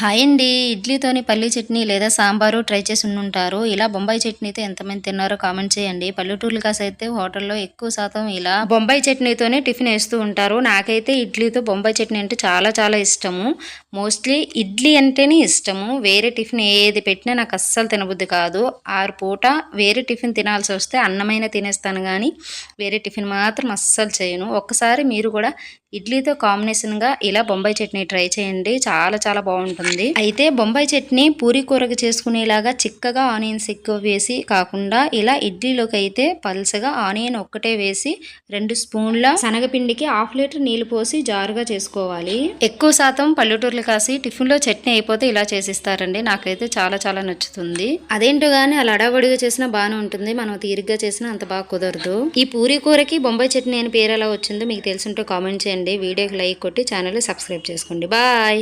Hi అండి. ఇడ్లీతోని పల్లీ చట్నీ లేదా సాంబారు ట్రై చేసి ఉండుంటారు. ఇలా బొంబాయి చట్నీతో ఎంతమంది తిన్నారో కామెంట్ చేయండి. పల్లెటూర్లు కాసైతే హోటల్లో ఎక్కువ శాతం ఇలా బొంబాయి చట్నీతోనే టిఫిన్ వేస్తూ ఉంటారు. నాకైతే ఇడ్లీతో బొంబాయి చట్నీ అంటే చాలా చాలా ఇష్టము. మోస్ట్లీ ఇడ్లీ అంటేనే ఇష్టము. వేరే టిఫిన్ ఏది పెట్టినా నాకు అస్సలు తినబుద్ధి కాదు. 6 పూట వేరే టిఫిన్ తినాల్సి వస్తే అన్నమైన తినేస్తాను కానీ వేరే టిఫిన్ మాత్రం అస్సలు చేయను. ఒక్కసారి మీరు కూడా ఇడ్లీతో కాంబినేషన్గా ఇలా బొంబాయి చట్నీ ట్రై చేయండి. చాలా చాలా బాగుంటుంది. అయితే బొంబాయి చట్నీ పూరి కూరగా చేసుకునేలాగా చిక్కగా ఆనియన్స్ ఎక్కువ వేసి కాకుండా ఇలా ఇడ్లీలోకి అయితే పల్సగా ఆనియన్ ఒక్కటే వేసి 2 స్పూన్ల శనగపిండికి 1/2 లీటర్ నీళ్లు పోసి జారుగా చేసుకోవాలి. ఎక్కువ శాతం పల్లెటూర్లు కాసి టిఫిన్లో చట్నీ అయిపోతే ఇలా చేసిస్తారండి. నాకైతే చాలా చాలా నచ్చుతుంది. అదేంటో గానీ అలా అడావడిగా చేసినా బాగానే ఉంటుంది. మనం తీరిగ్గా చేసినా అంత బాగా కుదరదు. ఈ పూరి కూరకి బొంబాయి చట్నీ అని పేరు ఎలా వచ్చిందో మీకు తెలుసుంటే కామెంట్ చేయండి. వీడియోకి లైక్ కొట్టి ఛానల్ సబ్స్క్రైబ్ చేసుకోండి. బాయ్.